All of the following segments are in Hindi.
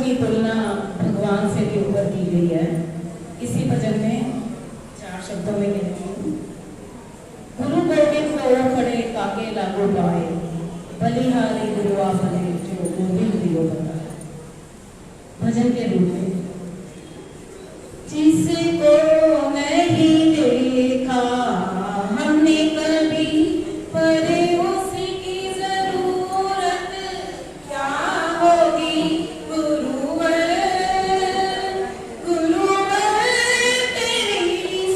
की तुलना भगवान से के ऊपर की गई है। इसी भजन में 4 शब्दों में कहती हूँ, गुरु गोविंद को खड़े काके लागू पाए, बलिहारी गुरुआ भले जो गोविंद दियो बताए। भजन के रूप में, जिसको नहीं देखा हमने कभी, पर उसकी जरूरत क्या होगी। गुरुवर गुरुवर तेरी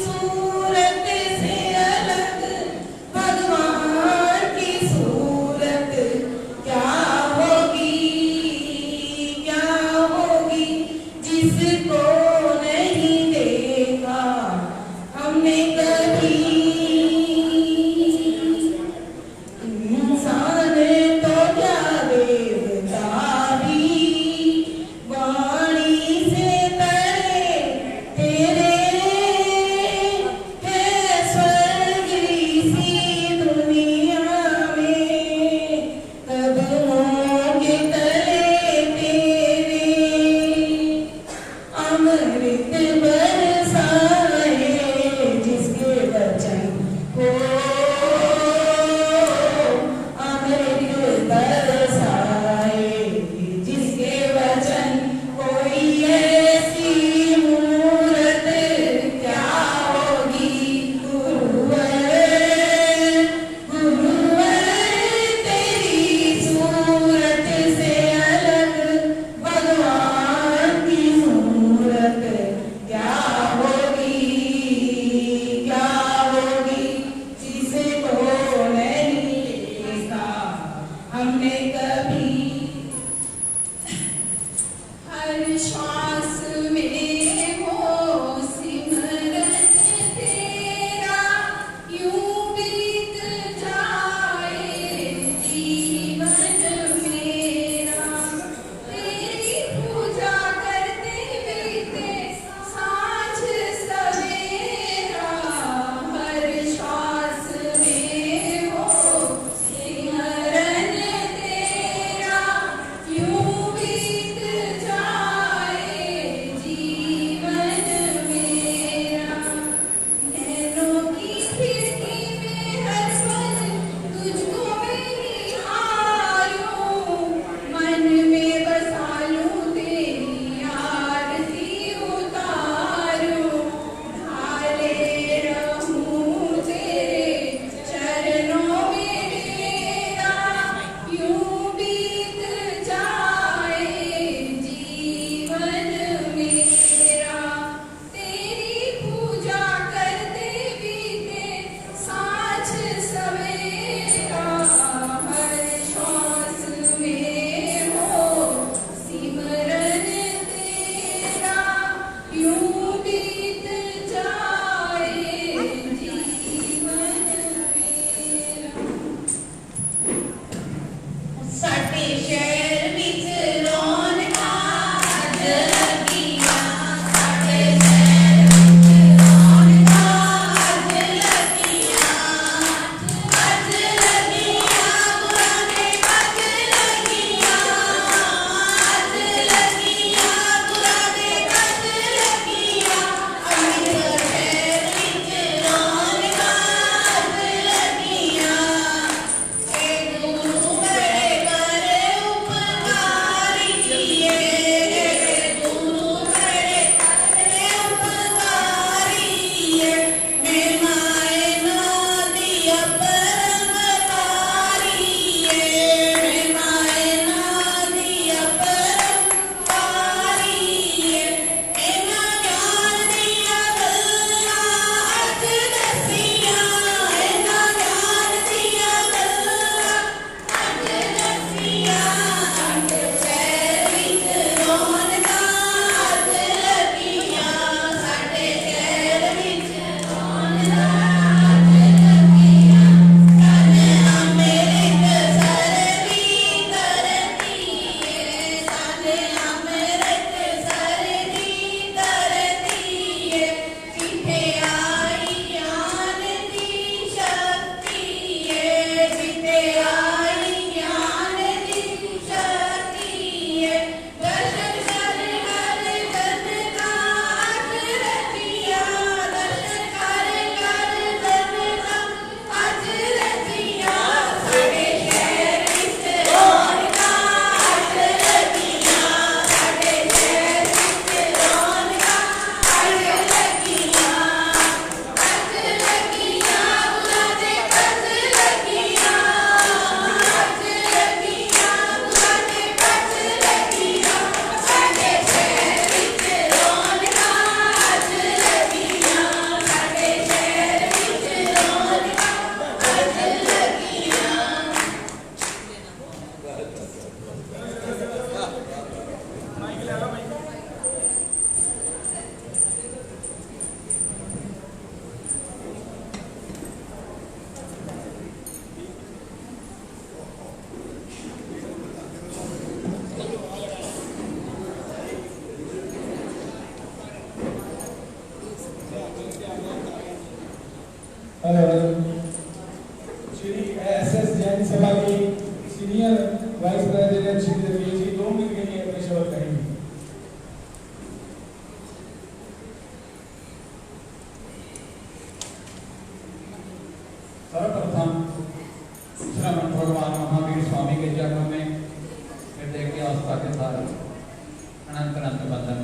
सूरत से अलग भगवान की सूरत क्या होगी, क्या होगी। जिसको नहीं देखा हमने कभी, इंसान तो क्या देवता भी वाणी से तड़े तेरे है। स्वर्ग सी दुनिया में कदमों के तले तेरे, अमृत बरसाए जिसके वचन को, अमृत बरसाए जिसके वचन। कोई ऐसी मूरत क्या होगी। गुरुवर गुरुवर तेरी सूरत से अलग भगवान की सूरत क्या होगी, क्या होगी। जिसको नहीं देखा हमने कभी, हर श्वास में हो सिमरन तेरा, यूं बीत जाए जीवन मेरा। तेरी पूजा करते बीते सांझ सवेरा, हर श्वास में हो सिमरन तेरा, यूं बीत जाए जीवन मेरा। नैनों की खिड़की में हर पल तुझको मैं निहारूं, मन में बसा लूं तेरी आरती उतारूं। ढाले रहूं तेरे चरणों में मेरा, यूं बीत जाए जीवन मेरा। तेरी पूजा करते बीते सांझ सवेरा, हर श्वास में हो सिमरन तेरा, यूं बीत जाए जीवन मेरा। साडे शहर विच रौनकां अज लगियां, साडे शहर विच रौनकां अज लगियां, अज लगियां गुरां दे अज लगियां, अज लगियां गुरां दे अज लगियां। अमृतसर शहर विच रौनकां अज लगियां, ए गुरु बड़े घर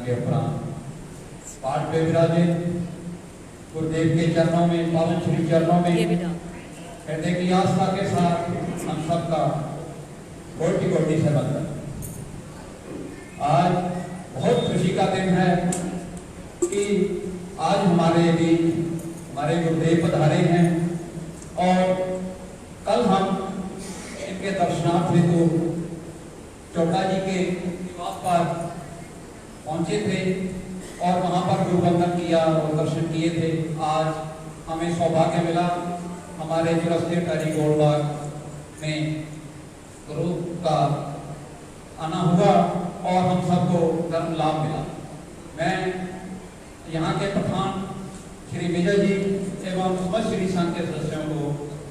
के उपरांत पाठ पे विराजित गुरुदेव के चरणों में, पावन श्री चरणों में हृदय की आस्था के साथ हम सबका कोटि कोटि से वंदन। आज बहुत खुशी का दिन है कि आज हमारे बीच हमारे गुरुदेव पधारे हैं और कल हम इनके दर्शनार्थ हेतु चोपड़ा जी के निवास पर पहुंचे थे और वहां पर गुरुवंदन किया और दर्शन किए थे। आज हमें सौभाग्य मिला हमारे चुरस्ते टरी गोलबाग में गुरु का आना हुआ और हम सबको धर्म लाभ मिला। मैं यहाँ के प्रधान श्री विजय जी एवं समस्त श्री संघ के सदस्यों को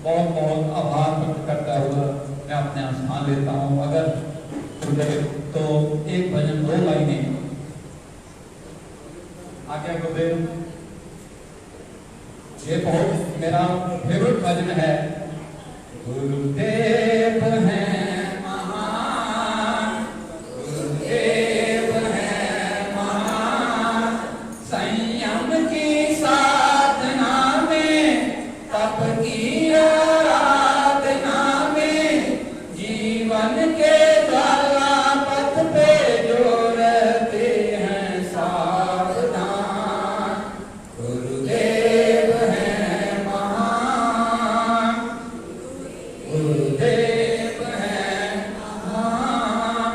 बहुत बहुत आभार व्यक्त करता हुआ मैं अपने स्थान लेता हूँ। अगर तो एक भजन 2 लाइनें आज्ञा गुरुदेव। ये बहुत मेरा फेवरेट भजन है। गुरुदेव हैं महान, गुरुदेव हैं महान, संयम की साधना में, तप की आराधना में, जीवन के पथ पे जो रहते हैं सावधान। गुरुदेव हैं महान, गुरुदेव हैं महान।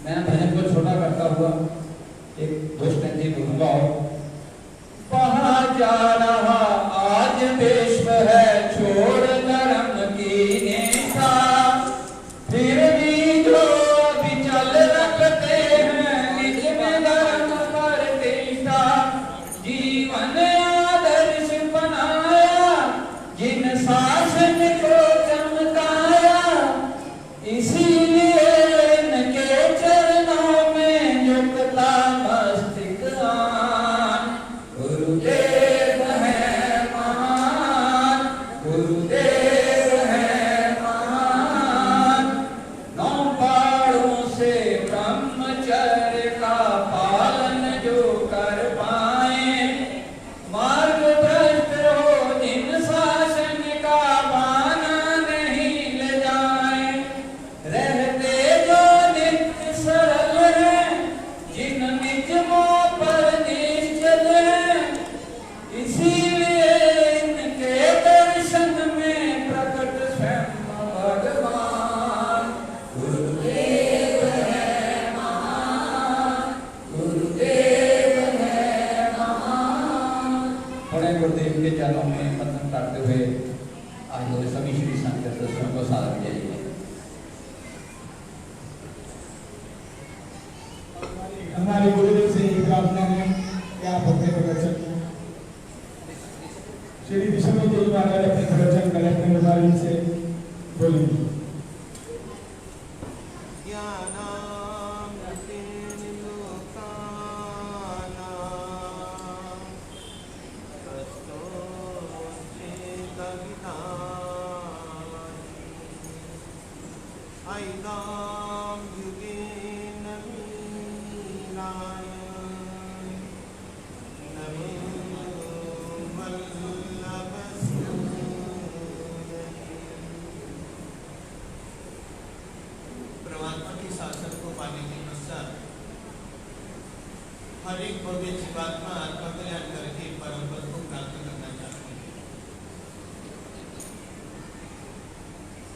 मैं भजन को छोटा करता हुआ एक 2 स्टैंजे बोलूंगा। वहाँ जा रहा आज विश्व है, छोड़ धर्म की निष्ठा, फिर भी जो विचल रखते हैं निज में धर्म प्रतिष्ठा। जीवन आदर्श बनाया जिन शासन को चमकाया, इसीलिए इनके चरणों में झुकता मस्तक आन। गुरुदेव हैं महान, गुरुदेव हैं महान, 9 पहाड़ों से ब्रह्मचर्य का पालन जो कर पाए, मार्ग भ्रष्ट हो जिन शासन का माना नहीं ले जाए, रहते जो नित्य सरल हैं जिन नियमों पर निश्चल हैं, इसीलिए इनके दर्शन में प्रकट स्वयं भगवान। गुरुदेव हैं महान, गुरुदेव हैं महान। बड़े गुरुदेव के चरणों में वंदन करते हुए आज हुए सभी श्री संघ के सदस्यों को सादर किया जाए। हमारे गुरुदेव से एक प्रार्थना है कि आप अपने प्रवचन श्री विष्णु जी महाराज अपने प्रवचन कल अपने माध्यम से बोलेंगे। परमात्मा के शासन को पाने के पश्चात हर एक भव्य जीवात्मा आत्मा कल्याण करके परम पद को प्राप्त करना चाहती है।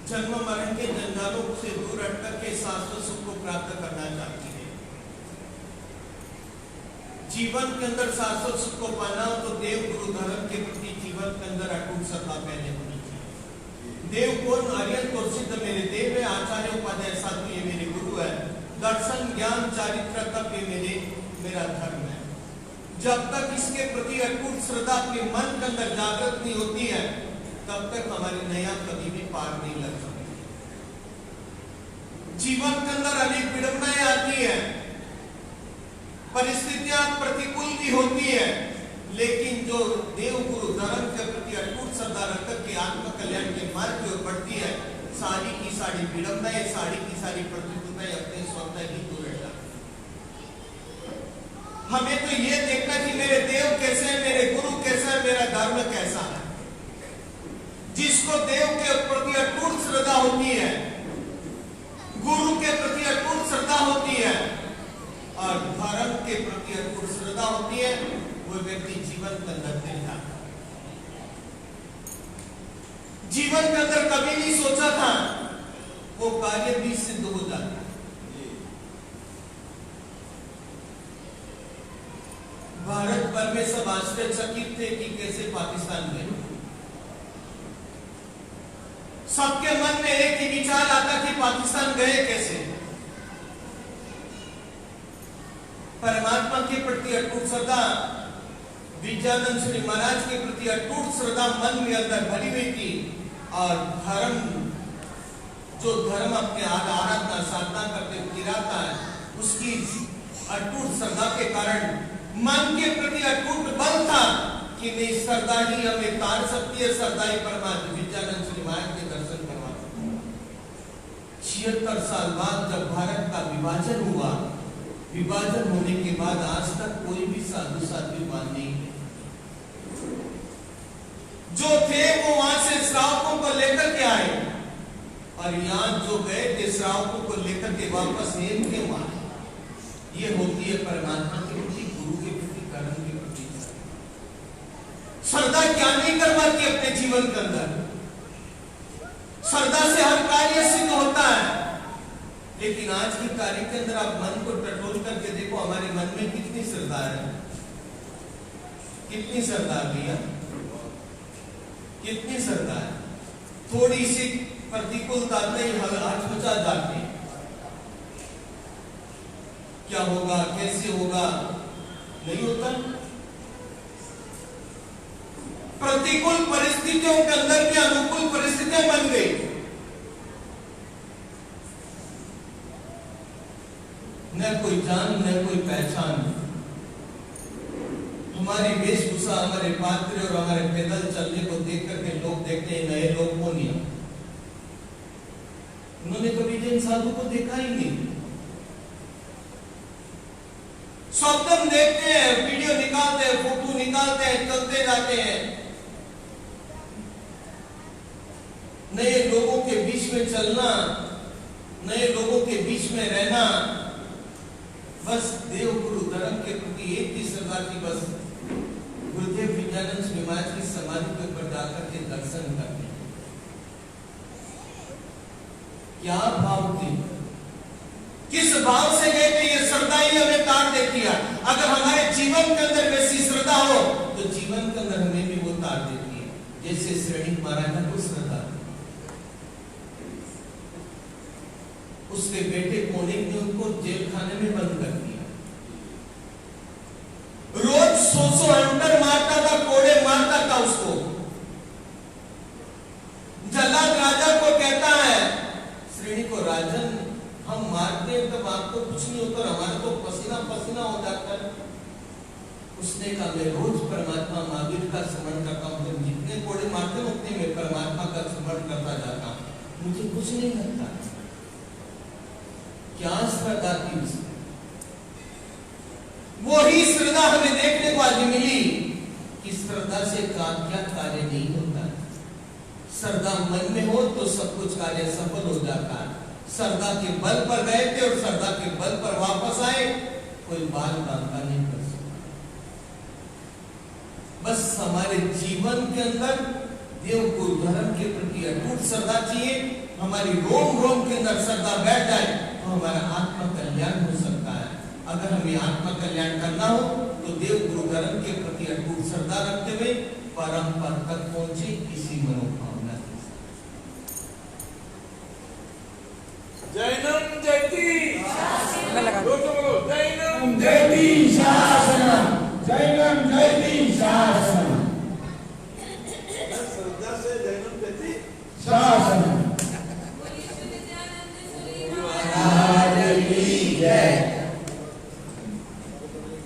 जन्म मरण के जंजालों से दूर हटकर के शाश्वत सुख को प्राप्त करना चाहती है। जीवन के अंदर शाश्वत सुख को पाना हो तो देव गुरु धर्म के प्रति जीवन के अंदर अटूट श्रद्धा पहले होनी चाहिए। देव कौन? आर्यन को सिद्ध मेरे देव है, आचार्य उपाध्याय साधु ये मेरे गुरु है, दर्शन ज्ञान चारित्र तप ये मेरा धर्म है। जब तक इसके प्रति अटूट श्रद्धा अपने मन के अंदर जागृत नहीं होती है तब तक हमारी नया कभी भी पार नहीं लग सकती। जीवन के अंदर अनेक विडंबनाएं आती है, परिस्थितियां प्रतिकूल भी होती है, लेकिन जो देव गुरु धर्म के प्रति अटूट श्रद्धा रखकर के आत्म कल्याण के मार्ग की ओर बढ़ती है, सारी की सारी विडंबनाएं, सारी की सारी प्रतिकूलताएं अपने स्वतः ही दूर हट जाती है। हमें तो ये देखना कि मेरे देव कैसे है, मेरे गुरु कैसा है, मेरा धर्म कैसा है। जिसको देव के प्रति अटूट श्रद्धा होती है, गुरु के प्रति अटूट श्रद्धा होती है और धर्म के प्रति अटूट श्रद्धा होती है, वो व्यक्ति जीवन के अंदर देखा, जीवन के अंदर कभी नहीं सोचा था, वो कार्य भी सिद्ध हो जाता। भारत भर में सब आश्चर्यचकित थे कि कैसे पाकिस्तान गए। सबके मन में एक ही विचार आता कि पाकिस्तान गए कैसे। परमात्मा के प्रति अटूट श्रद्धा, विद्यानंद श्री महाराज के प्रति अटूट श्रद्धा मन में अंदर भरी हुई थी और धर्म, जो धर्म अपने आराधना साधना करते गिराता है, उसकी अटूट श्रद्धा के कारण मन के प्रति अटूट बल था कि नहीं, श्रद्धा ही हमें तार सकती है, श्रद्धा ही परमात्मा विद्यानंद श्री महाराज के दर्शन करवा सकती है। 76 साल बाद जब भारत का विभाजन हुआ, विभाजन होने के बाद आज तक कोई भी साधु साध्वीवान नहीं है। जो थे वो वहां से श्रावकों को लेकर के आए और यहाँ जो गए थे श्रावकों को लेकर के वापस हेम क्यों आए। ये होती है परमात्मा के प्रति, गुरु के प्रति, कर्म के प्रति श्रद्धा। क्या नहीं करवाती अपने जीवन के अंदर, श्रद्धा से हर कार्य सिद्ध होता है। लेकिन आज की कार्य के अंदर आप मन को टटोल करके देखो, हमारे मन में कितनी श्रद्धा है, कितनी श्रद्धा भैया, कितनी श्रद्धा है। थोड़ी सी प्रतिकूलता नहीं हचमचा जाती, क्या होगा, कैसे होगा, नहीं होता। प्रतिकूल परिस्थितियों के अंदर भी अनुकूल परिस्थितियां बन गई। न कोई जान न कोई पहचान। हमारी वेशभूषा, हमारे पात्र और हमारे पैदल चलने को देख करके लोग देखते हैं नए लोग कौन है। उन्होंने कभी जैन साधु को देखा ही नहीं। सब हम देखते हैं, वीडियो निकालते हैं, फोटो निकालते हैं, चलते जाते हैं। नए लोगों के बीच में चलना, नए लोगों के बीच में रहना, बस देव गुरु धर्म के प्रति एक ही श्रद्धा की, बस गुरुदेव विद्यानंद श्री महाराज की समाधि के ऊपर जाकर के दर्शन करते। क्या भाव थी, किस भाव से गए थे, ये श्रद्धा ही हमें तार देती है। अगर हमारे जीवन के अंदर वैसी श्रद्धा हो तो जीवन के अंदर हमें भी वो तार देती है। जैसे श्रेणी महाराज को श्रद्धा, उसके बेटे कोने ने उनको जेल खाने में बंद कर दिया। रोज 100 अंटर मारता था, कोड़े मारता था उसको। जल्लाद राजा को कहता है श्रेणी को, राजन हम मारते हैं तब आपको कुछ नहीं होता, हमारा तो पसीना पसीना हो जाता है। उसने कहा मैं रोज परमात्मा महावीर का स्मरण करता हूँ, तो जितने कोड़े मारते हैं उतने मैं परमात्मा का स्मरण करता जाता हूँ, मुझे कुछ नहीं लगता। क्या श्रद्धा थी उसकी। वही श्रद्धा हमें देखने को आज मिली कि श्रद्धा से क्या कार्य नहीं होता। श्रद्धा मन में हो तो सब कुछ कार्य सफल हो जाता है। श्रद्धा के बल पर गए थे और श्रद्धा के बल पर वापस आए, कोई बाल बांका नहीं कर सकता। बस हमारे जीवन के अंदर देव गुरु धर्म के प्रति अटूट श्रद्धा चाहिए। हमारी रोम रोम के अंदर श्रद्धा बैठ जाए तो हमारा आत्म कल्याण हो सकता है। अगर हमें आत्म कल्याण करना हो तो देव गुरु धर्म के प्रति अटूट श्रद्धा रखते हुए परम पद तक पहुंचे इसी मनोभावना। जैनम जयति जैनम जयति शासनम, जैनम जयति शासनम, श्रद्धा से जैनम जयति शासनम।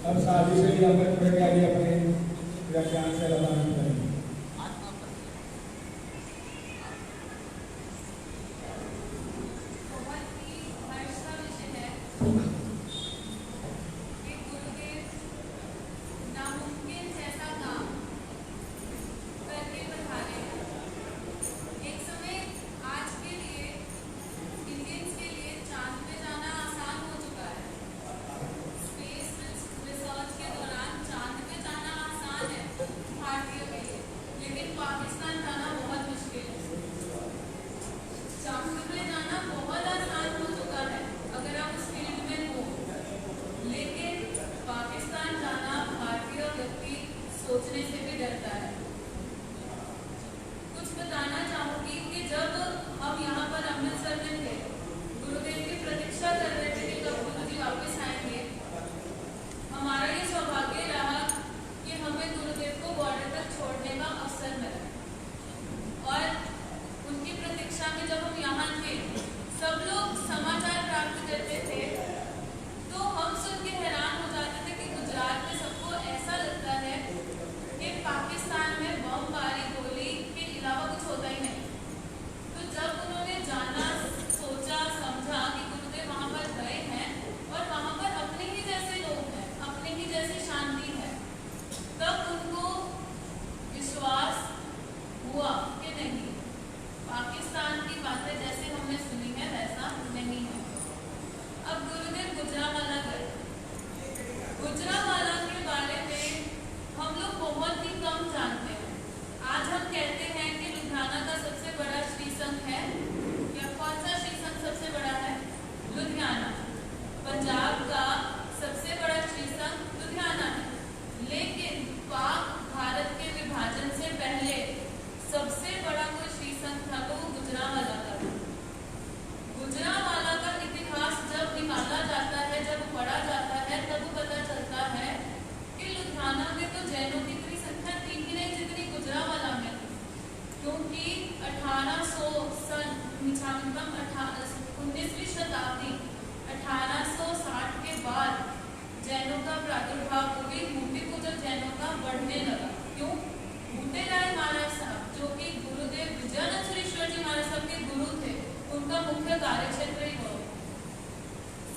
अब शादी से अमृत प्रज्ञा अपने व्याख्यान से रवाना करेंगे। गुरुदेव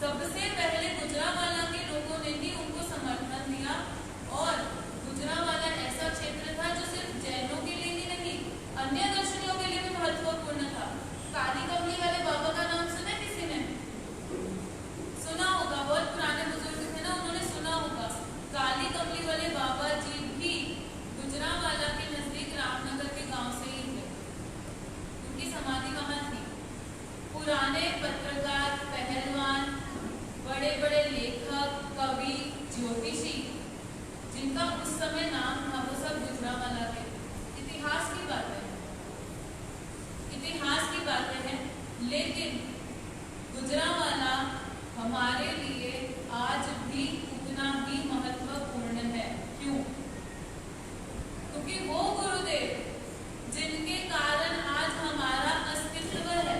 सबसे पहले गुजरांवाला के लोगों ने ही उनको समर्थन दिया और गुजरांवाला ऐसा क्षेत्र था जो सिर्फ जैनों के लिए ही नहीं अन्य दर्शनियों के लिए भी महत्वपूर्ण था। काली कमली वाले बाबा का नाम सुना किसी ने? सुना होगा, बहुत पुराने बुजुर्ग थे ना, उन्होंने सुना होगा। काली कमली वाले बाबा जी भी गुजरांवाला के नजदीक रामनगर के गांव से ही थे। उनकी समाधि वहां थी। पुराने पत्रकार, पहलवान, बड़े बड़े लेखक, कवि, ज्योतिषी जिनका उस समय नाम था वो सब गुजरांवाला के। इतिहास की बातें हैं, लेकिन गुजरांवाला हमारे लिए आज भी उतना ही महत्वपूर्ण है। क्यों? क्योंकि वो गुरुदेव जिनके कारण आज हमारा अस्तित्व है,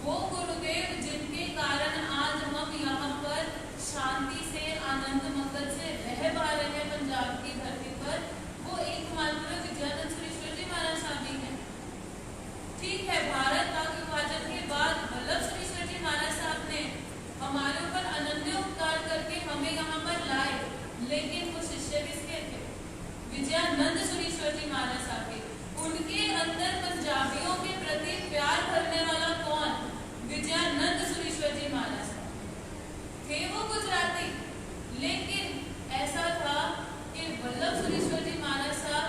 वो गुरुदेव जिनके कारण आज हम यहाँ पर शांति से, आनंद मंगल से रह पा रहे हैं पंजाब की धरती पर, वो एकमात्र विद्यानंद सुरेश्वर जी महाराज साहब ही हैं। ठीक है, भारत पाक विभाजन के बाद वल्लभ सुरेश्वर जी महाराज साहब ने हमारे ऊपर अनन्य उपकार करके हमें यहाँ पर लाए, लेकिन वो शिष्य किसके थे? विजयानंद सुरेश्वर जी महाराज साहब के। उनके अंदर पंजाबियों के प्रति प्यार करने वाला कौन? विजयानंद सुरेश्वर जी महाराज साहब थे। वो गुजराती, लेकिन ऐसा था कि वल्लभ सुरेश्वर जी महाराज साहब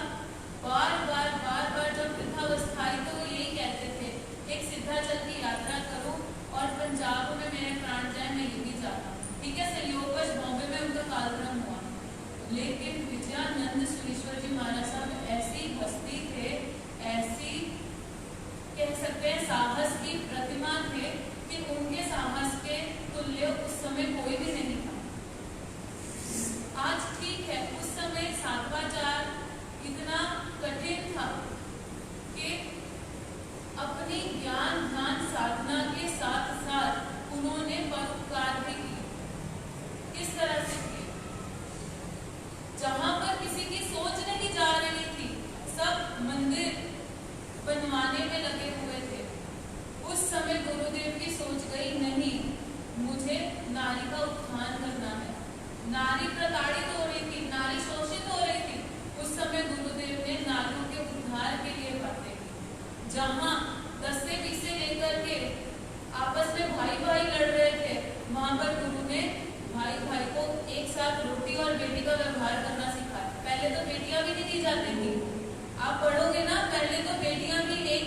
बार बार जब वृद्धावस्था आई तो वो यही कहते थे, एक सिद्धाचल की यात्रा करो और पंजाब में मेरे प्राण जाए, मैं यही चाहता हूँ। ठीक है, संयोगवश बॉम्बे में उनका कालक्रम हुआ, लेकिन विजयानंद सुरेश्वर जी महाराज साहब ऐसी हस्ती थे, ऐसी कह सकते हैं साहस की प्रतिमा थे कि उनके साहस के तुल्य उस समय कोई भी नहीं था। आज ठीक है, उस समय साधवाचार इतना कठिन था कि अपनी ज्ञान ध्यान साधना के साथ साथ उन्होंने परोपकार भी किए। किस तरह से किए? जहां पर किसी की सोच नहीं जा रही थी, सब मंदिर बनवाने में लगे हुए थे। उस समय गुरुदेव की सोच गई, नहीं, मुझे नारी का उत्थान करना है। नारी प्रताड़ित हो रही थी, नारी शोषित हो रही थी। उस समय गुरुदेव ने नारियों के उद्धार के लिए बातें की। जहां 10 से 20 से लेकर के आपस में भाई भाई लड़ रहे थे, वहां पर गुरु ने भाई भाई को एक साथ रोटी और बेटी का व्यवहार करना सिखाया। पहले तो बेटियां भी नहीं दी जाती थी। आप पढ़ोगे ना, पहले तो बेटियां भी एक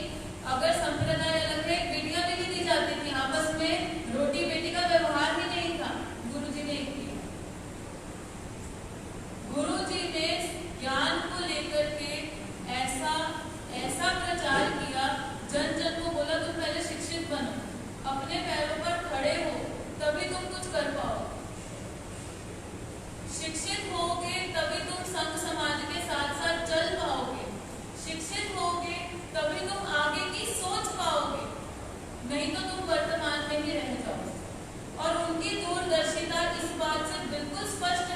अगर संप्रदाय अलग है, बेटियां भी नहीं दी जाती थी। आपस में रोटी बेटी का व्यवहार भी नहीं था। गुरु जी ने किया। गुरु जी ने ज्ञान को लेकर के ऐसा प्रचार किया, जन जन को बोला तुम पहले शिक्षित बनो, अपने पैरों पर खड़े हो, तभी तुम कुछ कर पाओ। शिक्षित होगे तभी तुम संघ समाज के साथ साथ चल पाओगे। शिक्षित होगे तभी तुम आगे की सोच पाओगे, नहीं तो तुम वर्तमान में ही रह जाओगे। और उनकी दूरदर्शिता इस बात से बिल्कुल स्पष्ट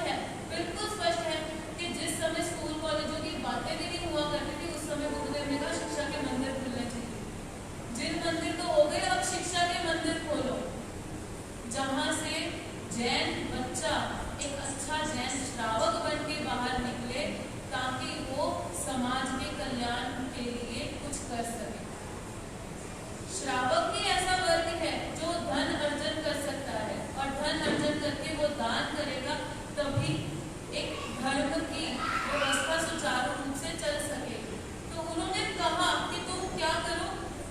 है कि जिस समय स्कूल कॉलेजों की बातें भी नहीं हुआ करती थी, उस समय गुरुदेव ने कहा शिक्षा के मंदिर खुलने चाहिए। जिन मंदिर तो हो गए, अब शिक्षा के मंदिर खोलो, जहां से जैन बच्चा एक अच्छा जैन श्रावक बन के बाहर निकले, ताकि वो समाज के कल्याण के लिए कुछ कर सके। श्रावक ही ऐसा वर्ग है जो धन अर्जन कर सकता है, और धन अर्जन करके वो दान करेगा, तभी एक धर्म की व्यवस्था सुचारू रूप से चल सकेगी। तो उन्होंने कहा कि तुम क्या करो,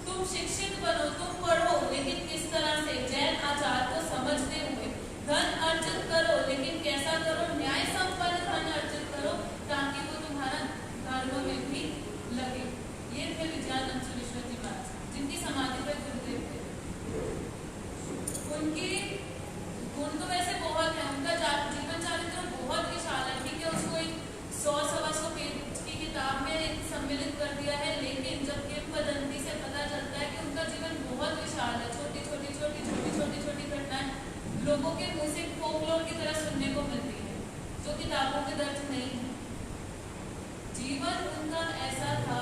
तुम शिक्षित बनो, तुम पढ़ो, लेकिन किस तरह से? जैन आचार को समझते हुए धन अर्जित करो, लेकिन कैसा करो? न्याय संपन्न धन अर्जित करो, ताकि वो तुम्हारा धर्म में भी लगे। ये थे विजयानंद सुरेश्वर जी महाराज, जिनकी समाधि पर गुरुदेव थे। उनकी गुण तो वैसे बहुत है, उनका जीवन चरित्र बहुत विशाल है। ठीक है, उसको एक 100-125 पेज की किताब में सम्मिलित कर दिया है, लेकिन जब किंवदंती से पता चलता है कि उनका जीवन बहुत विशाल है। छोटी छोटी घटनाएं लोगों के मुंह से फोकलोर की तरह सुनने को मिलती है, जो किताबों के दर्ज नहीं है। जीवन उनका ऐसा था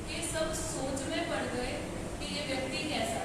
कि सब सोच में पड़ गए कि ये व्यक्ति कैसा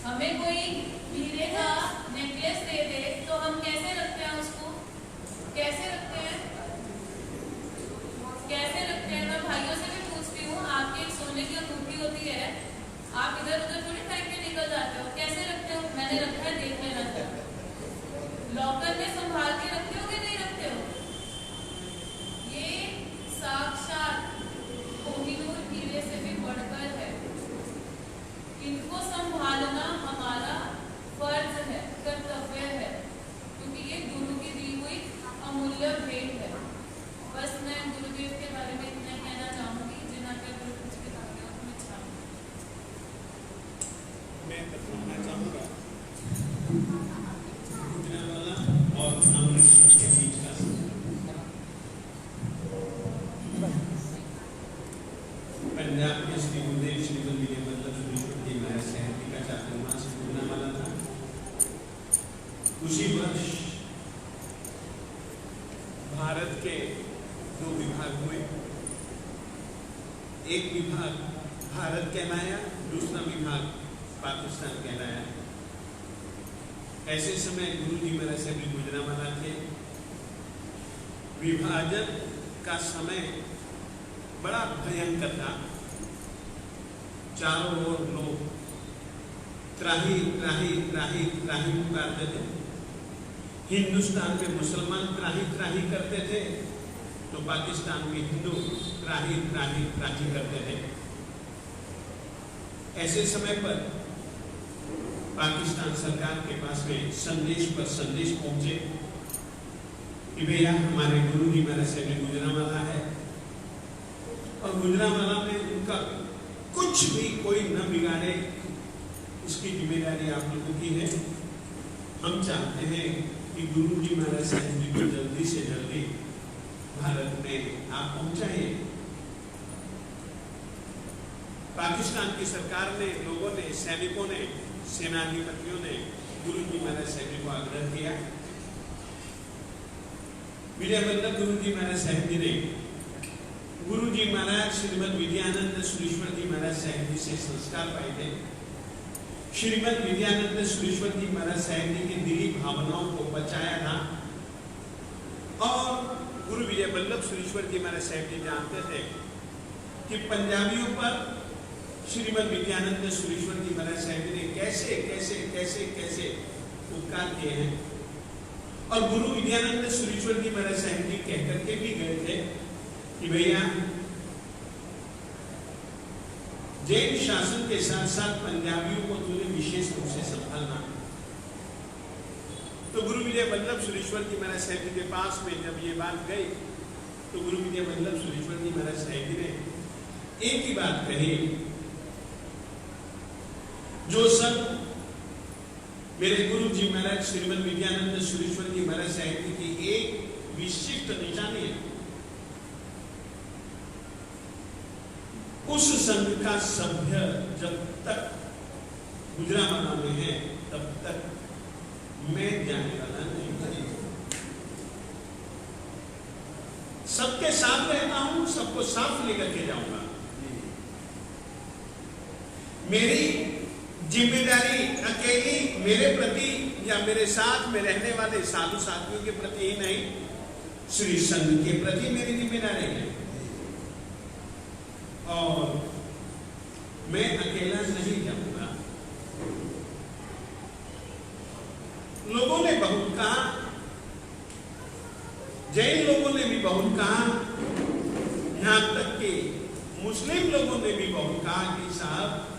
हमें कोई हीरे का नेकलेस दे दे तो हम कैसे रखते हैं उसको? कैसे रखते हैं? कैसे रखते हैं? मैं भाइयों से भी पूछती हूँ, आपकी एक सोने की अंगूठी होती है, आप इधर उधर थोड़ी फेंक के निकल जाते हो, कैसे रखते हो? मैंने रखा है, देख लेना चाहिए। लॉकर में संभाल के रखते हो कि नहीं रखते हो? ये साक्षात कोहिनूर हीरे से भी बढ़कर है। इनको संभालना हमारा फर्ज है, कर्तव्य है, क्योंकि ये गुरु की दी हुई अमूल्य भेंट है। बस मैं गुरुदेव के बारे में इतना कहना चाहूंगी। जिन्हें अगर गुरु कुछ भी कहा गया तो मैं चाहूंगी। मैं बताना चाहूँगा गुजरांवाला और अमृतसर के बीच का पंजाब के श्री गुरुदेव श्री विजय वल्लभ सुरेश्वर जी महाराज शहर का चातुर्मास गुजरांवाला था। उसी वर्ष भारत के 2 विभाग हुए। एक विभाग भारत कहलाया, दूसरा विभाग पाकिस्तान कहलाया। ऐसे समय गुरु जी महाराज साहब भी गुजरांवाला थे। विभाजन का समय बड़ा भयंकर था। चारों ओर लोग त्राही त्राही त्राही त्राही पुकारते थे। हिंदुस्तान में मुसलमान त्राही त्राही करते थे तो पाकिस्तान में हिंदू त्राही त्राही त्राही करते थे। ऐसे समय पर पाकिस्तान सरकार के पास में संदेश पर संदेश पहुंचे कि भैया हमारे गुरु जी महाराज साहब गुजरांवाला है और गुजरांवाला में उनका कुछ भी कोई न बिगाड़े, इसकी जिम्मेदारी आप लोगों की है। हम चाहते हैं कि गुरु जी महाराज साहब जी को जल्दी से जल्दी भारत में आप पहुंचाइए। पाकिस्तान की सरकार ने, लोगों ने, सैनिकों ने, सेनाधिपतियों ने गुरु जी महाराज साहब को आग्रह किया। विजय वल्लभ गुरु जी महाराज साहब जी ने गुरु जी महाराज श्रीमद विद्यानंद सुरेश्वर जी महाराज साहब जी से संस्कार पाए थे। श्रीमद विद्यानंद सुरेश्वर जी महाराज साहब जी की दिली भावनाओं को बचाया था और गुरु विजय वल्लभ सुरेश्वर जी महाराज साहब जी जानते थे कि पंजाबियों पर श्रीमद विद्यानंद सुरेश्वर जी महाराज साहब जी ने कैसे कैसे कैसे कैसे उपकार किए हैं। और गुरु विद्यानंद सुरेश्वर जी महाराज साहब जी कह करके भी गए थे कि भैया जैन शासन के साथ साथ पंजाबियों को तुझे विशेष रूप से संभालना। तो गुरु विजय वल्लभ सुरेश्वर जी महाराज साहब जी के पास में जब ये बात गई तो गुरु विजय वल्लभ सुरेश्वर जी महाराज साहब जी ने एक ही बात कही, जो सब मेरे गुरु जी महाराज श्रीमद विद्यानंद सुरेश्वर जी महाराज साहब जी की एक विशिष्ट निशानी है, उस संघ का सभ्य जब तक गुजरांवाला में है तब तक मैं जाने वाला नहीं। सबके साथ रहता हूं, सबको साथ लेकर के जाऊंगा। मेरी जिम्मेदारी अकेली मेरे प्रति या मेरे साथ में रहने वाले साधु साथियों के प्रति ही नहीं, श्री संघ के प्रति मेरी जिम्मेदारी है और मैं अकेला नहीं जाऊंगा। लोगों ने बहुत कहा, जैन लोगों ने भी बहुत कहा, यहां तक कि मुस्लिम लोगों ने भी बहुत कहा कि साहब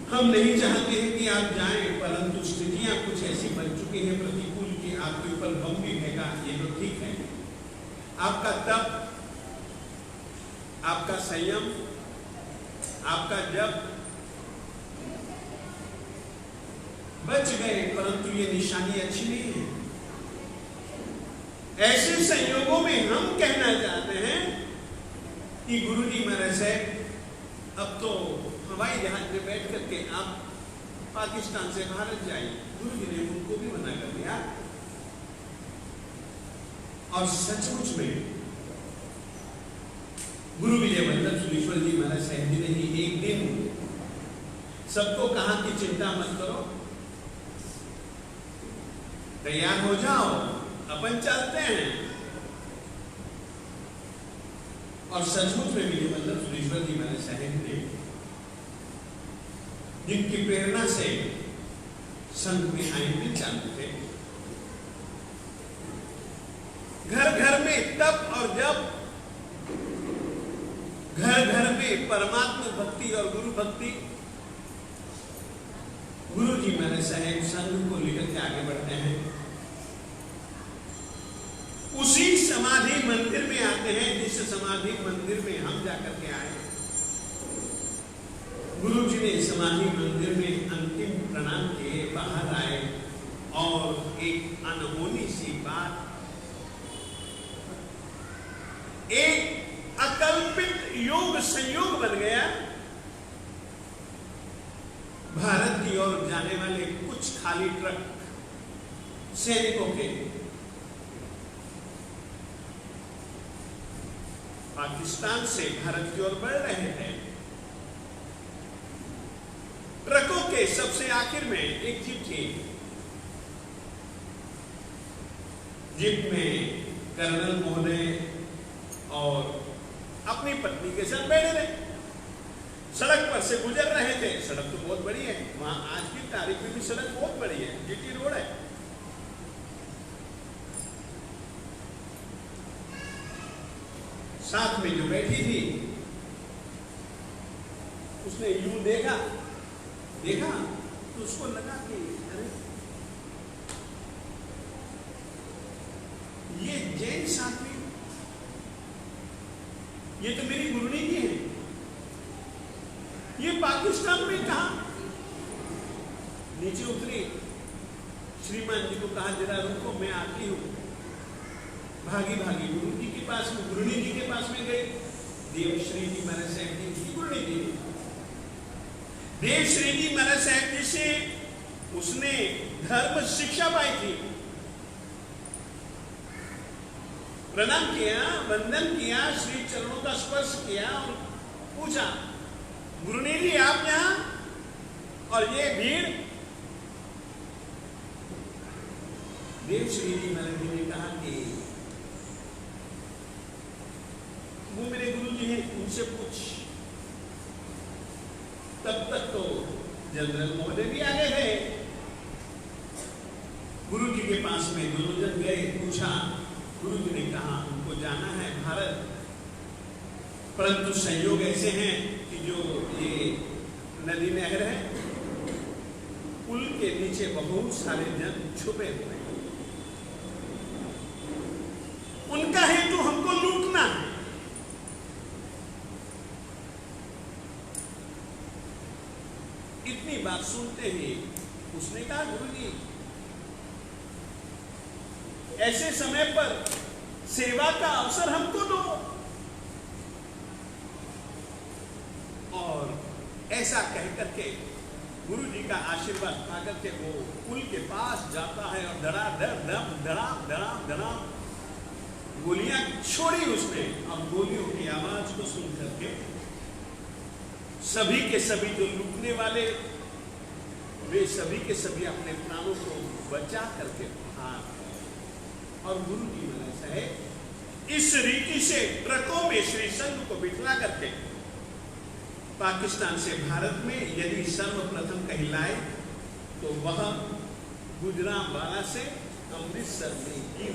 हम नहीं चाहते हैं कि आप जाएं, परंतु स्थितियां कुछ ऐसी बन चुकी हैं प्रतिकूल कि आपके ऊपर बम भी फेंका, ये तो ठीक है। आपका तप, आपका संयम, आपका जप बच गए, परंतु ये निशानी अच्छी नहीं है। ऐसे संयोगों में हम कहना चाहते हैं कि गुरु जी महाराज साहब अब तो हवाई जहाज में बैठ करके आप पाकिस्तान से भारत जाइए। गुरु जी ने उनको भी मना कर दिया और सचमुच में गुरु विजय वल्लभ सुरेश्वर जी महाराज साहब जी ने ही एक दिन सबको कहा कि चिंता मत करो, तैयार हो जाओ, अपन चलते हैं। और सचमुच में भी मतलब सुरेश्वर जी मैंने साहेब ने, जिनकी प्रेरणा से संघ में आए चालू थे, घर घर में तप और जब, घर घर में परमात्मा भक्ति और गुरु भक्ति, गुरु जी मैंने साहेब संघ को लेकर के आगे बढ़ते हैं। उसी समाधि मंदिर में आते हैं जिस समाधि मंदिर में हम जाकर के आए। गुरु जी ने समाधि मंदिर में अंतिम प्रणाम किए, बाहर आए और एक अनहोनी सी बात, एक अकल्पित योग संयोग बन गया। भारत की ओर जाने वाले कुछ खाली ट्रक सैनिकों के पाकिस्तान से भारत की ओर बढ़ रहे थे। ट्रकों के सबसे आखिर में एक जीप थी। जीप में कर्नल महोदय और अपनी पत्नी के साथ बैठे रहे, सड़क पर से गुजर रहे थे। सड़क तो बहुत बड़ी है, वहां आज की तारीख में भी सड़क बहुत बड़ी है, जीटी रोड है। साथ में जो बैठी थी उसने यूं देखा तो उसको लगा कि अरे ये जैन साथी, ये तो मेरी गुरुनी जी है, ये पाकिस्तान में कहा। नीचे उतरी, श्रीमान जी को कहा जरा रुको, मैं आती हूं। भागी भागी गुरु जी के पास में, गुरुनी जी के पास में गई। देवश्री जी महाराज साहब जी, गुरुनी जी देवश्री जी महाराज साहब जी से उसने धर्म शिक्षा पाई थी। प्रणाम किया, वंदन किया, श्री चरणों का स्पर्श किया और पूछा, गुरुनी जी आप यहां और ये भीड़? देवश्री जी महाराज जी ने कहा कि वो मेरे गुरु जी हैं, उनसे पूछ। तब तक तो जनरल महोदय भी आ गए थे। गुरु जी के पास में दोनों जन गए, पूछा। गुरु जी ने कहा उनको जाना है भारत, परंतु संयोग ऐसे हैं कि जो ये नदी नहर है, पुल के नीचे बहुत सारे जन छुपे हुए हैं, उनका हेतु हमको लूटना है। इतनी बात सुनते ही उसने कहा, गुरु जी ऐसे समय पर सेवा का अवसर हमको दो। और ऐसा कहकर के गुरु जी का आशीर्वाद पाकर के वो पुल के पास जाता है और धड़ाम गोलियां छोड़ी उसने। अब गोलियों की आवाज को सुन करके सभी के सभी जो लूटने वाले, वे सभी के सभी अपने प्राणों को बचा करके भाग। और गुरु जी महाराज साहब इस रीति से ट्रकों में श्री संघ को बिठला करके पाकिस्तान से भारत में यदि सर्वप्रथम कहलाए तो वह गुजरांवाला से अमृतसर में ही।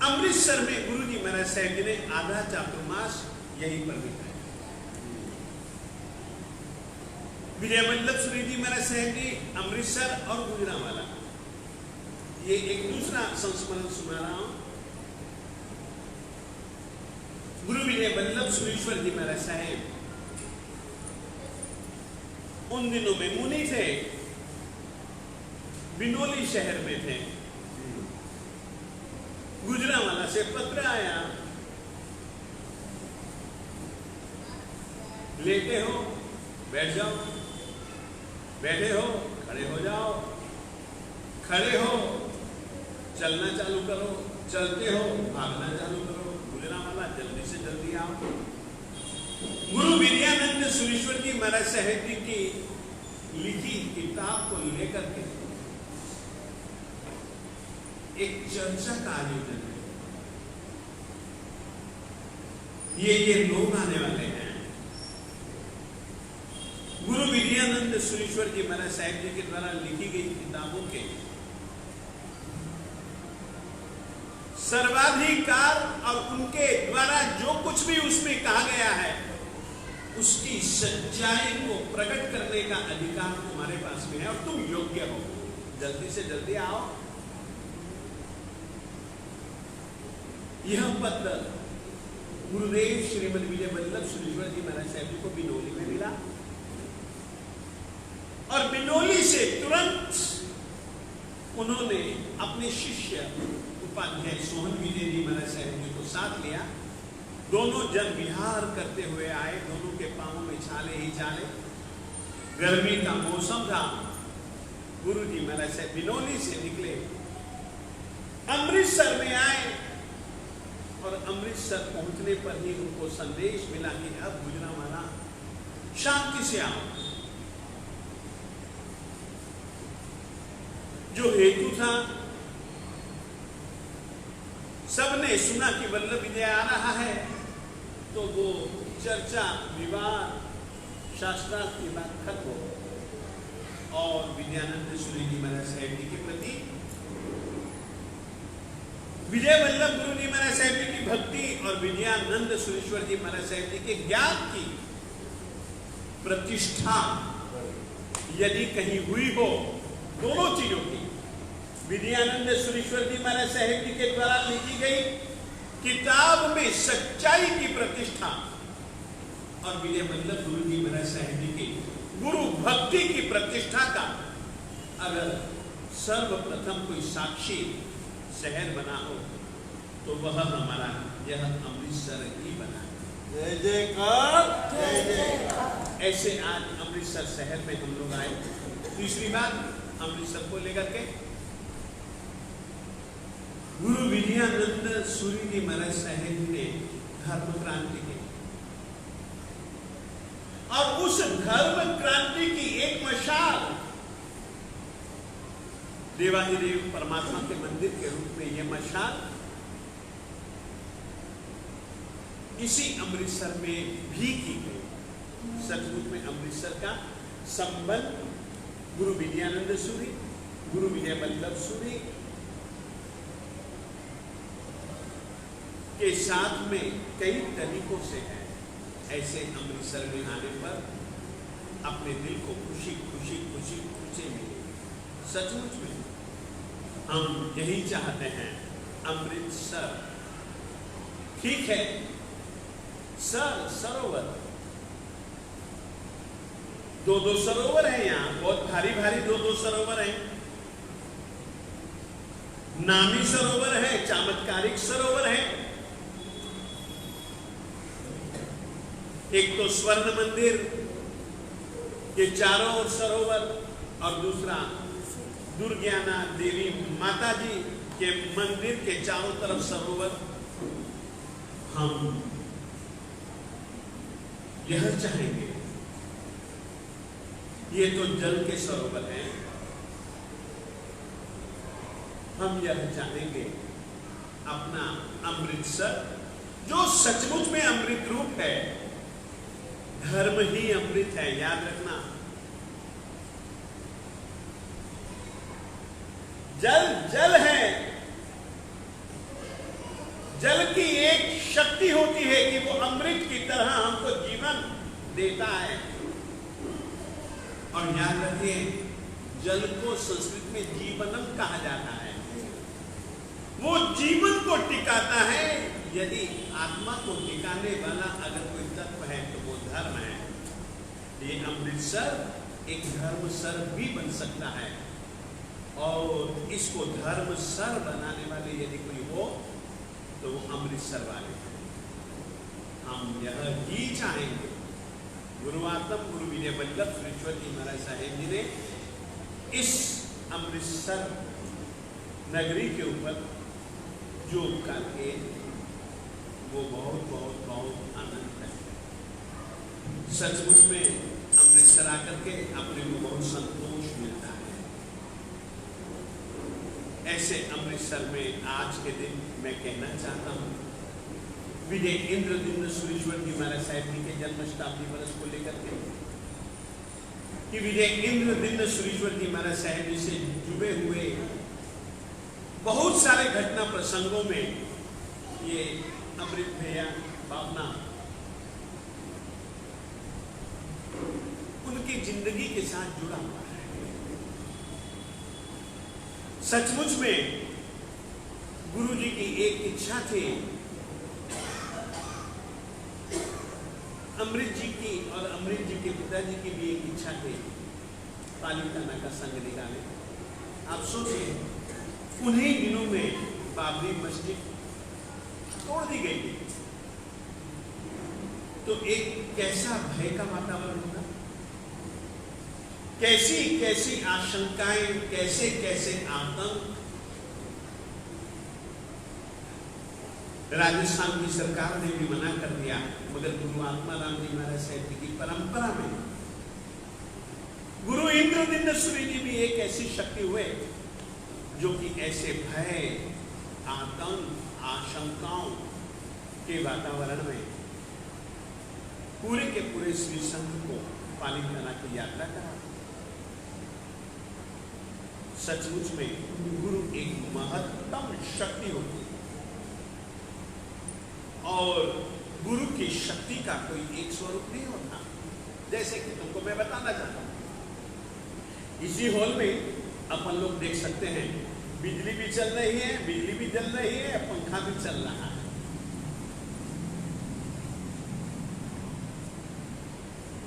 अमृतसर में गुरु जी महाराज साहब जी ने आधा चातुर्मास यहीं पर बिताया। विजय वल्लभ सुरी जी महाराज साहब जी अमृतसर और गुजरांवाला, ये एक दूसरा संस्मरण सुना रहा हूं। गुरु विजय वल्लभ सुरीश्वर जी महाराज साहब उन दिनों में मुनि थे, बिनोली शहर में थे। गुजरांवाला से पत्र आया, लेटे हो बैठ जाओ, बैठे हो खड़े हो जाओ, खड़े हो चलना चालू करो, चलते हो भागना चालू करो, गुजरांवाला जल्दी से जल्दी आओ। गुरु विद्यानंद सुरेश्वर जी महाराज साहेब जी की लिखी किताब को लेकर के एक चर्चा का आयोजन है। ये लोग आने वाले हैं। गुरु विद्यानंद सुरेश्वर जी महाराज साहेब जी के द्वारा लिखी गई किताबों के सर्वाधिकार और उनके द्वारा जो कुछ भी उसमें कहा गया है उसकी सच्चाई को प्रकट करने का अधिकार तुम्हारे पास में है और तुम योग्य हो। जल्दी से जल्दी आओ। यह पत्र गुरुदेव श्रीमद विजय वल्लभ सुरेश्वर जी महाराज साहब जी को बिनोली में मिला और बिनोली से तुरंत उन्होंने अपने शिष्य उपाध्याय सोहन विजय जी महाराज साहब जी को साथ लिया। दोनों जन विहार करते हुए आए। दोनों के पांवों में छाले ही छाले। गर्मी का मौसम था। गुरु जी महाराज साहब बिनोली से निकले, अमृतसर में आए और अमृतसर पहुंचने पर ही उनको संदेश मिला कि अब गुजरांवाला शांति से आओ। जो हेतु था, सबने सुना कि वल्लभ विजय आ रहा है तो वो चर्चा विवाद शास्त्रार्थ की बात खत्म हो और विद्यानंद सूर्य जी महाराज साहेब जी के प्रति विजय वल्लभ गुरु जी महाराज साहेब जी की भक्ति और विद्यानंद सुरेश्वर जी महाराज साहेब जी के ज्ञान की प्रतिष्ठा यदि कहीं हुई हो, दोनों चीजों की, विद्यानंद सुरेश्वर जी महाराज साहेब जी के द्वारा लिखी गई किताब में सच्चाई की प्रतिष्ठा और विजय वल्लभ गुरु जी महाराज साहेब जी की गुरु भक्ति की प्रतिष्ठा का अगर सर्वप्रथम कोई साक्षी शहर बना हो तो वह हमारा यह अमृतसर ही बना। जय जयकार, जय जयकार। ऐसे आज अमृतसर शहर में हम लोग आए। तीसरी बात, अमृतसर को लेकर के गुरु विद्यानंद सूर्य जी महाराज साहेब ने धर्म क्रांति की और उस धर्म क्रांति की एक मशाल देवाधिदेव परमात्मा के मंदिर के रूप में यह मशाल इसी अमृतसर में भी की गई। सचमुच में अमृतसर का संबंध गुरु विद्यानंद सूरी, गुरु विजय वल्लभ सूरी के साथ में कई तरीकों से है। ऐसे अमृतसर में आने पर अपने दिल को खुशी खुशी खुशी खुशी मिली। सचमुच में हम यही चाहते हैं। अमृतसर ठीक है, सरोवर, दो सरोवर हैं यहाँ, बहुत भारी भारी दो सरोवर हैं। नामी सरोवर है, चमत्कारिक सरोवर है। एक तो स्वर्ण मंदिर के चारों ओर सरोवर और दूसरा दुर्ज्ञाना देवी माता जी के मंदिर के चारों तरफ सरोवर। हम यह चाहेंगे, ये तो जल के सरोवर हैं, हम यह चाहेंगे अपना अमृतसर जो सचमुच में अमृत रूप है, धर्म ही अमृत है, याद रखना। जल जल है, जल की एक शक्ति होती है कि वो अमृत की तरह हमको जीवन देता है। और याद रखिए, जल को संस्कृत में जीवनम कहा जाता है। वो जीवन को टिकाता है। यदि आत्मा को टिकाने वाला अगर कोई तत्व है तो वो धर्म है। ये अमृतसर एक धर्मसर भी बन सकता है और इसको धर्मसर बनाने वाले यदि कोई हो तो वो अमृतसर वाले हैं। हम यह ही चाहेंगे। गुरुआत्म गुरु विजय वल्लभ सुरेश्वर जी महाराज साहेब जी ने इस अमृतसर नगरी के ऊपर जो करके वो बहुत बहुत बहुत आनंद है। सचमुच में अमृतसर आकर के अपने को बहुत संतोष मिलता है। ऐसे अमृतसर में आज के दिन मैं कहना चाहता हूँ, विजय इंद्रद्युम्न सुरेश्वर जी महाराज साहब जी के जन्म शताब्दी वर्ष को लेकर के, कि विजय इंद्रद्युम्न सुरेश्वर जी महाराज साहब जी से जुड़े हुए बहुत सारे घटना प्रसंगों में ये अमृत भैया भावना उनकी जिंदगी के साथ जुड़ा हुआ है। सचमुच में गुरु जी की एक इच्छा थी, अमृत जी की और अमृत जी के पिताजी की भी एक इच्छा थी, पालीताना का संग निकाले। आप सोचिए, उन्हीं दिनों में बाबरी मस्जिद तोड़ दी गई थी, तो एक कैसा भय का वातावरण होगा, कैसी कैसी आशंकाएं, कैसे कैसे आतंक। राजस्थान की सरकार ने भी मना कर दिया, मगर गुरु आत्माराम जी महाराज साहब जी की परंपरा में गुरु इंद्रद्युम्न सूरी जी भी एक ऐसी शक्ति हुए जो कि ऐसे भय, आतंक, आशंकाओं के वातावरण में पूरे के पूरे श्री संघ को पालीताना की यात्रा करा। सचमुच में गुरु एक महत्तम शक्ति होती है और गुरु की शक्ति का कोई एक स्वरूप नहीं होता। जैसे कि तुमको मैं बताना चाहता हूं, इसी हॉल में अपन लोग देख सकते हैं, बिजली भी चल रही है, बिजली भी जल रही है, पंखा भी चल रहा है।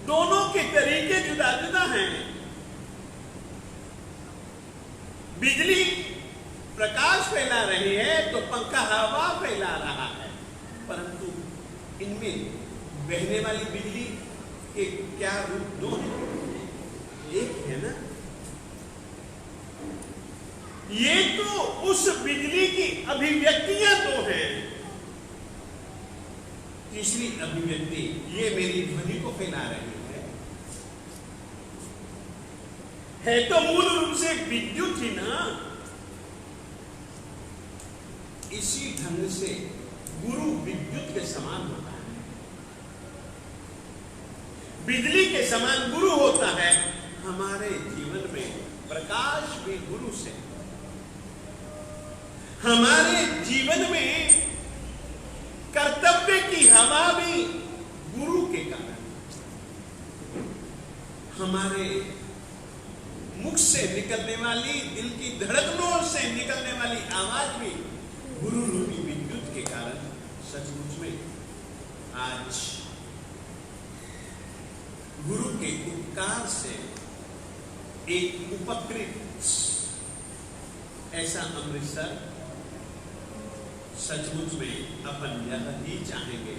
दोनों के तरीके जुदा जुदा हैं। बिजली प्रकाश फैला रही है तो पंखा हवा फैला रहा है, परंतु इनमें बहने वाली बिजली के क्या रूप दो हैं? एक है ना। ये तो उस बिजली की अभिव्यक्तियां दो हैं। तीसरी अभिव्यक्ति ये मेरी ध्वनि को फैला रही है तो मूल रूप से विद्युत ही ना। इसी ढंग से गुरु विद्युत के समान होता है, बिजली के समान गुरु होता है। हमारे जीवन में प्रकाश भी गुरु से, हमारे जीवन में कर्तव्य की हवा भी गुरु के कारण, हमारे मुख से निकलने वाली, दिल की धड़कनों से निकलने वाली आवाज भी गुरु रूपी विद्युत के कारण। सचमुच में आज गुरु के उपकार से एक उपकृत ऐसा अमृतसर, सचमुच में अपन यह ही चाहेंगे।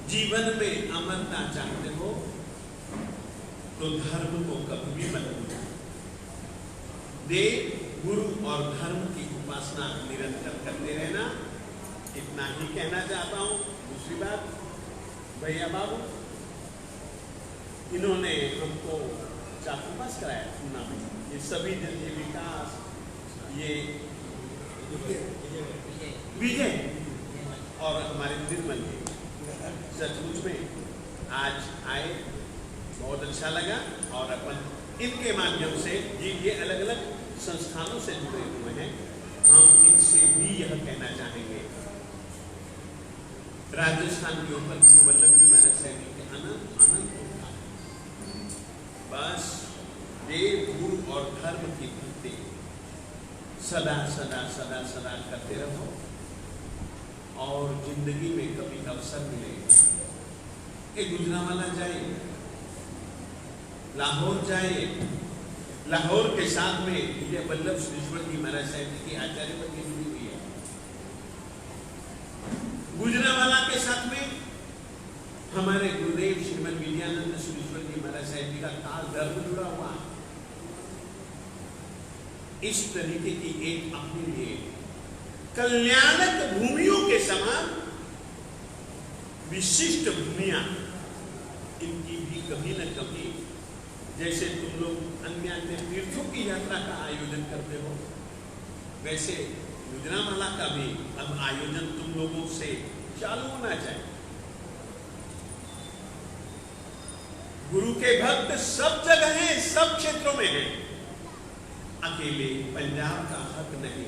जीवन में अमरता चाहते हो तो धर्म को कभी भी मत भूलना। देव, गुरु और धर्म की उपासना निरंतर करते रहना। इतना ही कहना चाहता हूं। दूसरी बात, भैया बाबू इन्होंने हमको चाकू पास कराया पूना में, ये सभी जन ये विकास, ये विजय और हमारे निर्मल जी, सचमुच में आज आए, बहुत अच्छा लगा। और अपन इनके माध्यम से ये अलग अलग संस्थानों से जुड़े हुए हैं, हम इनसे भी यह कहना चाहेंगे, राजस्थान के ऊपर गुरु वल्लभ जी महाराज साहब के अनंत अनंत उपकार। बस देव, गुरु और धर्म की भक्ति सदा सदा सदा सदा करते रहो और जिंदगी में कभी अवसर मिले, एक गुजरांवाला जाए, लाहौर जाए, लाहौर के साथ में विजय वल्लभ सुरेश्वर जी महाराज साहब जी की आचार्य पद की जुड़ी हुई है। गुजरांवाला के साथ में हमारे गुरुदेव श्रीमद विजयानंद सुरेश्वर जी महाराज साहब जी का काल धर्म जुड़ा हुआ है। इस तरीके की एक अपने लिए कल्याणक भूमियों के समान विशिष्ट भूमियां इनकी भी कभी न कभी, जैसे तुम लोग अन्य अन्य तीर्थों की यात्रा का आयोजन करते हो, वैसे गुजरांवाला का भी अब आयोजन तुम लोगों से चालू होना चाहिए। गुरु के भक्त सब जगह हैं, सब क्षेत्रों में हैं। अकेले पंजाब का हक नहीं,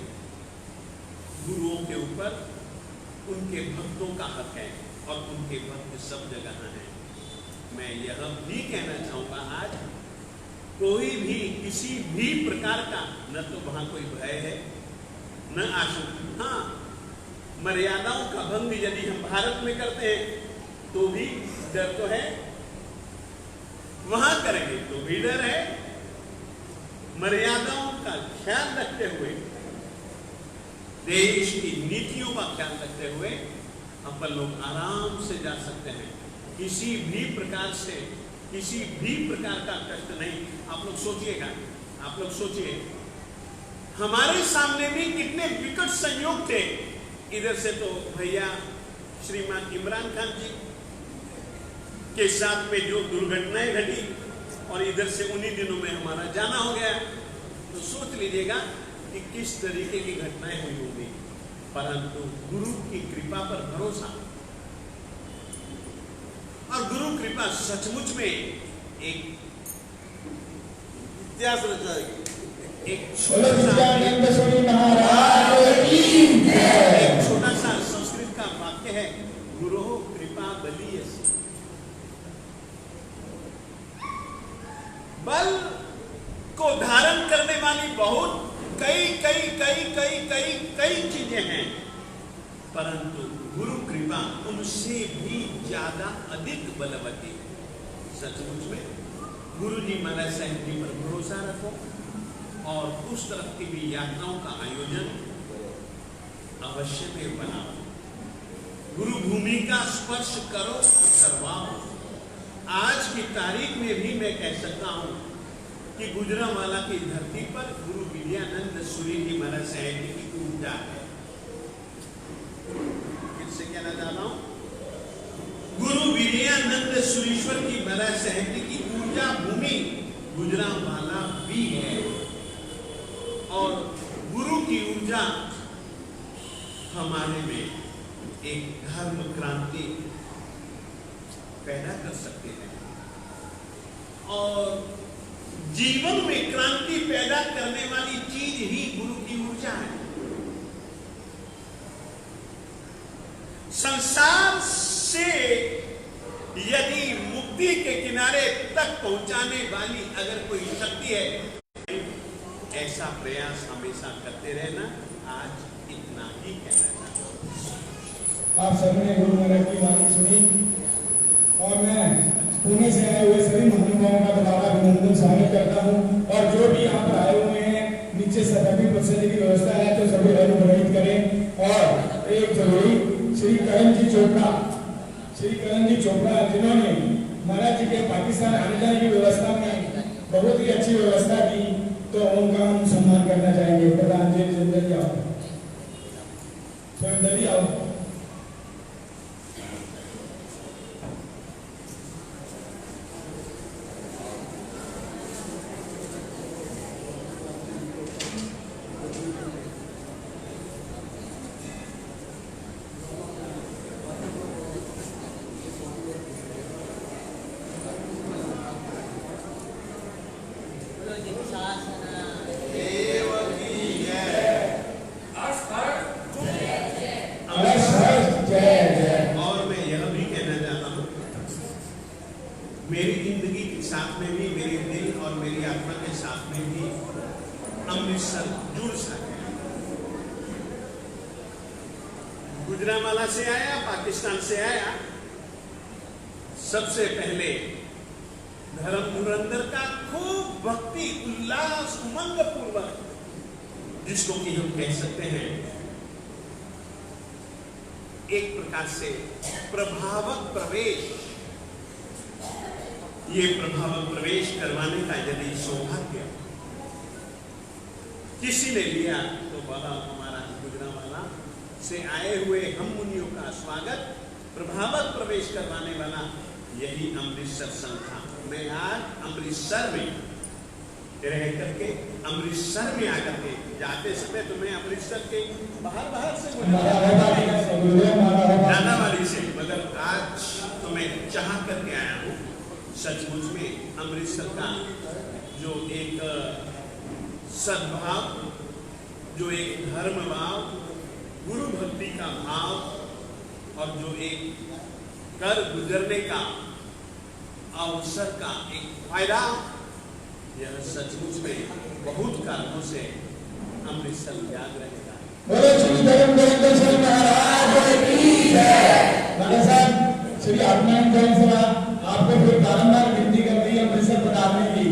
गुरुओं के ऊपर उनके भक्तों का हक है और उनके भक्त सब जगह हैं। मैं यह भी कहना चाहूंगा, आज कोई भी किसी भी प्रकार का न तो वहां कोई भय है न आशंका। हाँ, मर्यादाओं का भंग यदि हम भारत में करते हैं तो भी डर तो है, वहां करेंगे तो भी डर है। मर्यादाओं का ख्याल रखते हुए, देश की नीतियों का ख्याल रखते हुए अपन लोग आराम से जा सकते हैं। किसी भी प्रकार से किसी भी प्रकार का कष्ट नहीं। आप लोग सोचिएगा, आप लोग सोचिए, हमारे सामने भी कितने विकट संयोग थे। इधर से तो भैया श्रीमान इमरान खान जी के साथ में जो दुर्घटनाएं घटी और इधर से उन्हीं दिनों में हमारा जाना हो गया, तो सोच लीजिएगा कि किस तरीके की घटनाएं हुई होंगी। परंतु गुरु की कृपा पर भरोसा, और गुरु कृपा सचमुच में एक इतिहास रचा है। एक बोलो विद्यानंद स्वामी महाराज की जय। एक छोटा सा संस्कृत का वाक्य है, गुरो कृपा बलीयसी। बल को धारण करने वाली बहुत कई कई कई कई कई कई चीजें हैं, परंतु गुरु कृपा उनसे भी ज्यादा अधिक बलवती है। सचमुच में गुरु जी महाराज साहब जी पर भरोसा रखो और उस तरफ की भी यात्राओं का आयोजन अवश्य में बनाओ। गुरु भूमि का स्पर्श करो और करवाओ। आज की तारीख में भी मैं कह सकता हूं कि गुजरांवाला की धरती पर गुरु विद्यानंद सूरी जी महाराज साहब जी की ऊर्जा है। किससे कहना चाह रहा हूं? गुरु विद्यानंद सुरेश्वर की महाराज साहब जी की ऊर्जा भूमि गुजरांवाला भी है, और गुरु की ऊर्जा हमारे में एक धर्म क्रांति पैदा कर सकते हैं, और जीवन में क्रांति पैदा करने वाली चीज ही गुरु की ऊर्जा है। संसार से यदि मुक्ति के किनारे तक पहुंचाने वाली अगर कोई शक्ति है, ऐसा प्रयास हमेशा करते रहना। आज इतना ही कहना चाहता हूं। आप सबने गुरु महाराज की वाणी सुनी, और मैं पुणे से आए हुए सभी महानुभावों का दोबारा अभिनंदन स्वागत करता हूं। और जो भी यहाँ पर आए हुए हैं, नीचे सभी प्रसाद की व्यवस्था है तो सभी अनुग्रहित करें। और एक जरूरी श्री करण जी चोपड़ा जिन्होंने महाराज जी के पाकिस्तान आने जाने की व्यवस्था में बहुत ही अच्छी व्यवस्था की, तो उनका हम सम्मान करना चाहेंगे। प्रधान जी जल्दी आओ, स्वयं जल्दी आओ। और मैं यह भी कहना चाहता हूं, मेरी जिंदगी के साथ में भी, मेरे दिल और मेरी आत्मा के साथ में भी अमृतसर जुड़ सके। गुजरांवाला से आया, पाकिस्तान से आया, सबसे पहले धर्म धुरंधर का खूब भक्ति उल्लास उमंग पूर्वक, जिसको कि हम कह सकते हैं एक प्रकार से प्रभावक प्रवेश, ये प्रभावक प्रवेश करवाने का यदि सौभाग्य किसी ने लिया तो वह हमारा गुजरांवाला से आए हुए हम मुनियों का स्वागत प्रभावक प्रवेश करवाने वाला यही अमृतसर संघ था। मैं आज अमृतसर में रह करके, अमृतसर में आकर के जाते समय तो मैं अमृतसर के बाहर से नानावाली से, मगर आज तो मैं चाह करके आया हूँ। सचमुच में अमृतसर का जो एक सद्भाव, जो एक धर्म भाव, गुरु भक्ति का भाव और जो एक कर गुजरने का अवसर का एक फायदा, यह सचमुच में बहुत कारणों से अमृतसर याद रहेगा। बोलो श्री धर्मधर श्री महाराज की जय। राणा साहब, श्री आत्मानंद जैन सभा आपको फिर बारंबार विनती कर रही है अमृतसर पधारने की,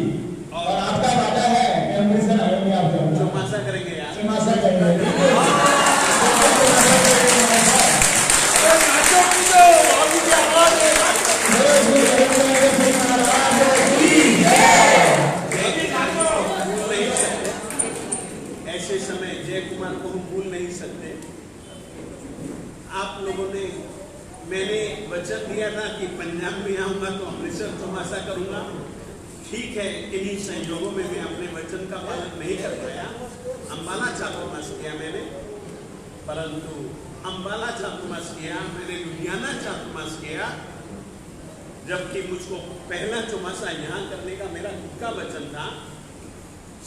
और आपका वादा है कि अमृतसर आएंगे आप जरूर। चौमासा करेंगे यार, चौमासा करेंगे। ऐसे समय जय कुमार को हम भूल नहीं सकते। आप लोगों ने, मैंने वचन दिया था कि पंजाब में आऊंगा तो अमृतसर चौमासा करूंगा। ठीक है, इन्हीं संयोगों में मैं अपने वचन का पालन नहीं कर पाया। अंबाला चातुर्मास किया मैंने, परंतु अंबाला चातुर्मास किया, मैंने लुधियाना चातुर्मास किया, जबकि मुझको पहला चौमासा यहाँ करने का मेरा खुद का वचन था।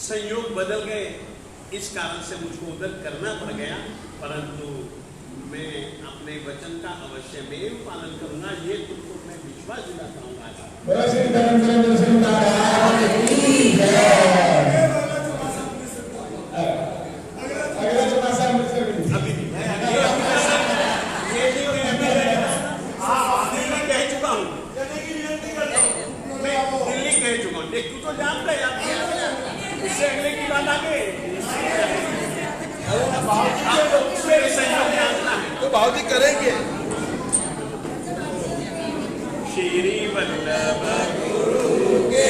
संयोग बदल गए, इस कारण से मुझको उधर करना पड़ गया, परंतु मैं अपने वचन का अवश्य में पालन करूंगा, ये तुमको मैं विश्वास दिलाता हूँ। अभी कह चुका हूँ, मैं दिल्ली कह चुका हूँ। देख, तू तो जानता है यार, इससे अगले की बात आगे तो भावजी करेंगे। श्री वल्लभ गुरु के